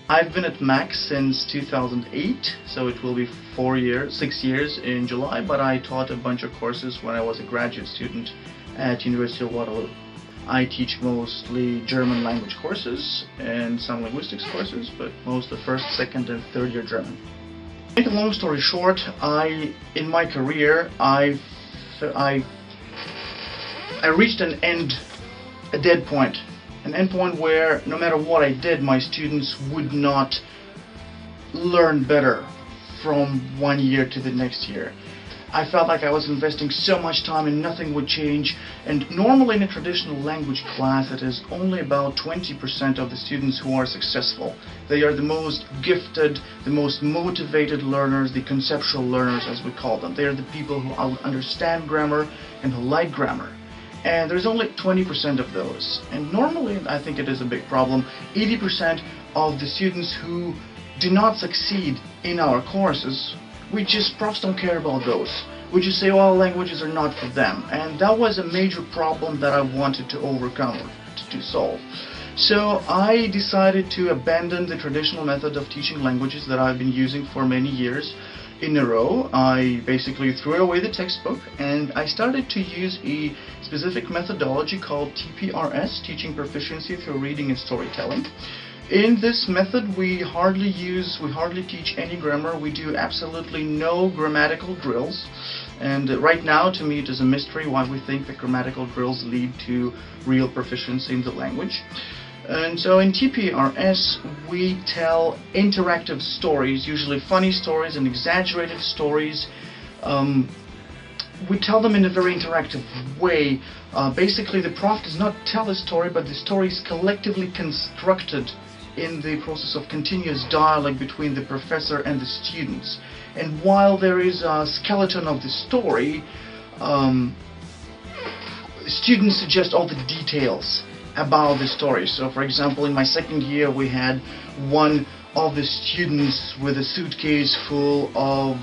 I've been at Mac since 2008, so it will be 6 years in July, but I taught a bunch of courses when I was a graduate student at University of Waterloo. I teach mostly German language courses and some linguistics courses, but most the first, second and third year German. To make a long story short, in my career, I reached a dead point. An endpoint where no matter what I did, my students would not learn better from one year to the next year. I felt like I was investing so much time and nothing would change, and normally in a traditional language class it is only about 20% of the students who are successful. They are the most gifted, the most motivated learners, the conceptual learners as we call them. They are the people who understand grammar and who like grammar. And there's only 20% of those. And normally, I think it is a big problem, 80% of the students who do not succeed in our courses, profs don't care about those. We just say, well, languages are not for them. And that was a major problem that I wanted to overcome, to solve. So I decided to abandon the traditional method of teaching languages that I've been using for many years in a row. I basically threw away the textbook and I started to use a specific methodology called TPRS, Teaching Proficiency Through Reading and Storytelling. In this method we hardly teach any grammar. We do absolutely no grammatical drills, and right now to me it is a mystery why we think that grammatical drills lead to real proficiency in the language. And so in TPRS we tell interactive stories, usually funny stories and exaggerated stories. We tell them in a very interactive way. Basically the prof does not tell a story, but the story is collectively constructed in the process of continuous dialogue between the professor and the students. And while there is a skeleton of the story, students suggest all the details about the story. So for example, in my second year we had one of the students with a suitcase full of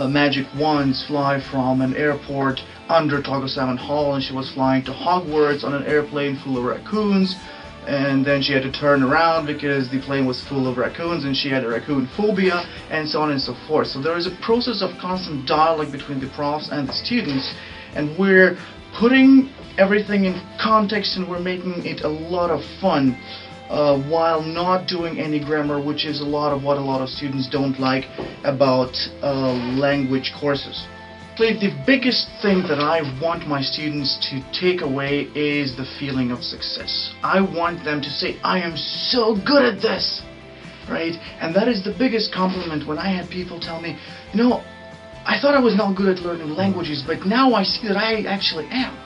magic wands fly from an airport under Togosavan Hall, and she was flying to Hogwarts on an airplane full of raccoons, and then she had to turn around because the plane was full of raccoons and she had a raccoon phobia, and so on and so forth. So there is a process of constant dialogue between the profs and the students, and we're putting everything in context and we're making it a lot of fun while not doing any grammar, which is what a lot of students don't like about language courses. The biggest thing that I want my students to take away is the feeling of success. I want them to say, I am so good at this, right? And that is the biggest compliment when I had people tell me, you know, I thought I was not good at learning languages, but now I see that I actually am.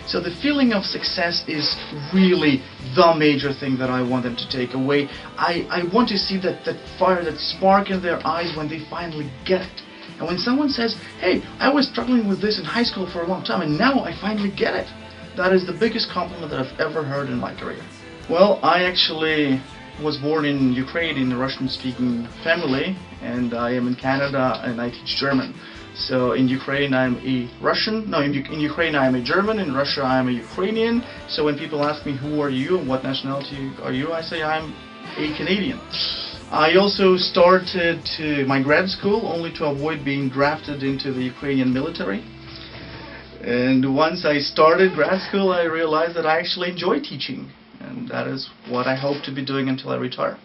So the feeling of success is really the major thing that I want them to take away. I want to see that fire, that spark in their eyes when they finally get it. And when someone says, hey, I was struggling with this in high school for a long time and now I finally get it, that is the biggest compliment that I've ever heard in my career. Well, I actually was born in Ukraine in a Russian-speaking family, and I am in Canada and I teach German. So in Ukraine I'm a Russian, no, in Ukraine I am a German, in Russia I am a Ukrainian. So when people ask me who are you and what nationality are you, I say I'm a Canadian. I also started my grad school only to avoid being drafted into the Ukrainian military. And once I started grad school I realized that I actually enjoy teaching, and that is what I hope to be doing until I retire.